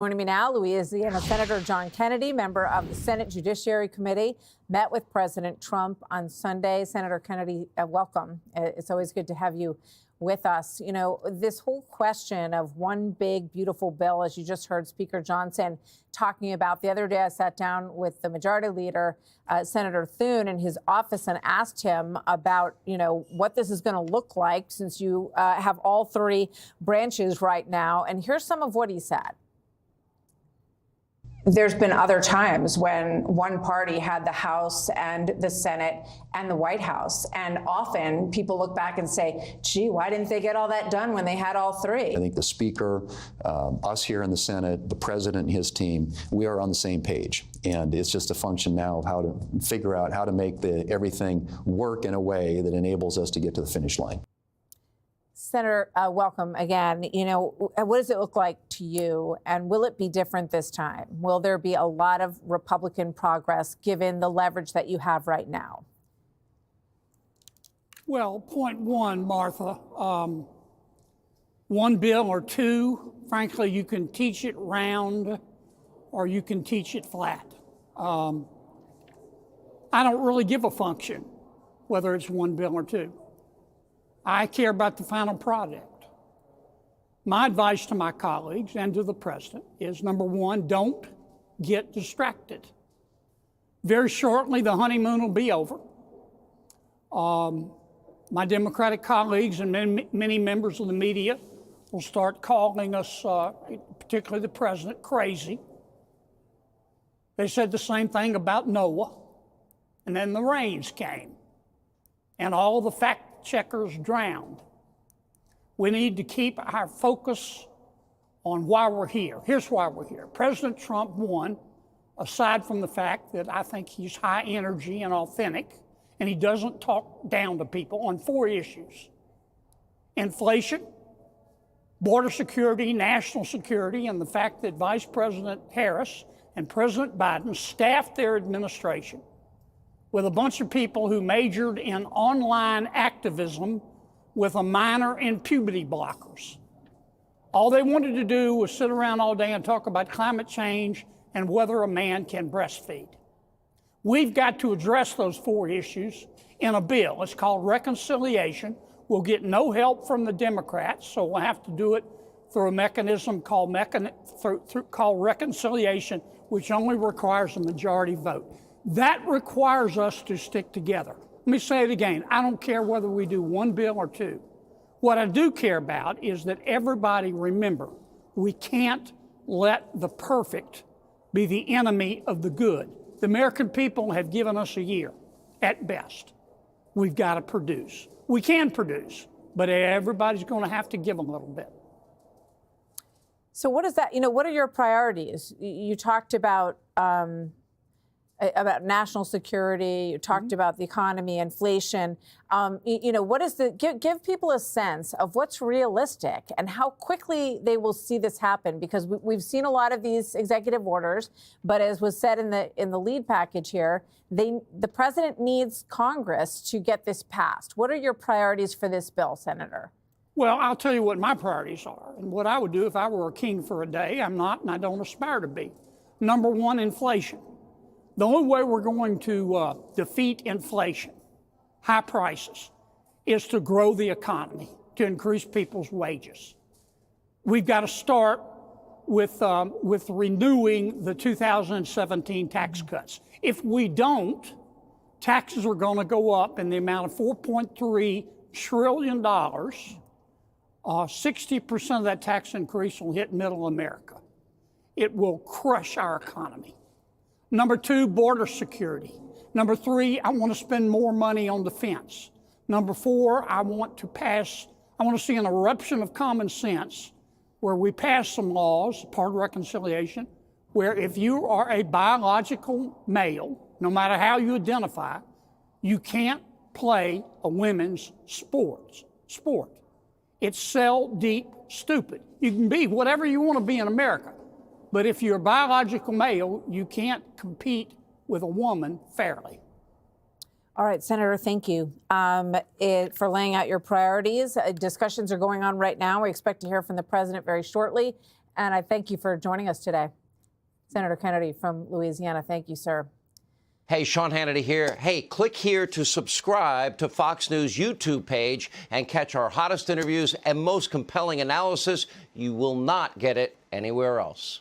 Joining me now, Louisiana Senator John Kennedy, member of the Senate Judiciary Committee, met with President Trump on Sunday. Senator Kennedy, welcome. It's always good to have you with us. You know, this whole question of one big, beautiful bill, as you just heard Speaker Johnson talking about. The other day, I sat down with the Majority Leader, Senator Thune, in his office and asked him about, you know, what this is going to look like since you have all three branches right now. And here's some of what he said. There's been other times when one party had the House and the Senate and the White House. And often people look back and say, gee, why didn't they get all that done when they had all three? I think the Speaker, us here in the Senate, the President and his team, we are on the same page. And it's just a function now of how to figure out how to make everything work in a way that enables us to get to the finish line. Senator, welcome again. You know, what does it look like to you, and will it be different this time? Will there be a lot of Republican progress given the leverage that you have right now? Well, point one, Martha, one bill or two, frankly, you can teach it round or you can teach it flat. I don't really give a function whether it's one bill or two. I care about the final product. My advice to my colleagues and to the president is, number one, don't get distracted. Very shortly, the honeymoon will be over. My Democratic colleagues and many members of the media will start calling us, particularly the president, crazy. They said the same thing about Noah, and then the rains came, and all the fact checkers drowned. We need to keep our focus on why we're here. Here's why we're here. President Trump won, aside from the fact that I think he's high energy and authentic, and he doesn't talk down to people, on four issues: inflation, border security, national security, and the fact that Vice President Harris and President Biden staffed their administration with a bunch of people who majored in online activism with a minor in puberty blockers. All they wanted to do was sit around all day and talk about climate change and whether a man can breastfeed. We've got to address those four issues in a bill. It's called reconciliation. We'll get no help from the Democrats, so we'll have to do it through a mechanism called reconciliation, which only requires a majority vote. That requires us to stick together. Let me say it again. I don't care whether we do one bill or two. What I do care about is that everybody remember, we can't let the perfect be the enemy of the good. The American people have given us a year, at best. We've got to produce. We can produce, but everybody's going to have to give a little bit. So what is that? You know, what are your priorities? You talked about national security, you talked about the economy, inflation. You know, what is give people a sense of what's realistic and how quickly they will see this happen, because we've seen a lot of these executive orders, but as was said in the lead package here, the president needs Congress to get this passed. What are your priorities for this bill, Senator? Well, I'll tell you what my priorities are and what I would do if I were a king for a day. I'm not, and I don't aspire to be. Number one, inflation. The only way we're going to defeat inflation, high prices, is to grow the economy, to increase people's wages. We've got to start with renewing the 2017 tax cuts. If we don't, taxes are going to go up in the amount of $4.3 trillion. 60% of that tax increase will hit middle America. It will crush our economy. Number two, border security. Number three, I want to spend more money on defense. Number four, I want to see an eruption of common sense where we pass some laws, part of reconciliation, where if you are a biological male, no matter how you identify, you can't play a women's sport. It's cell deep stupid. You can be whatever you want to be in America. But if you're a biological male, you can't compete with a woman fairly. All right, Senator, thank you for laying out your priorities. Discussions are going on right now. We expect to hear from the president very shortly. And I thank you for joining us today. Senator Kennedy from Louisiana, thank you, sir. Hey, Sean Hannity here. Hey, click here to subscribe to Fox News YouTube page and catch our hottest interviews and most compelling analysis. You will not get it anywhere else.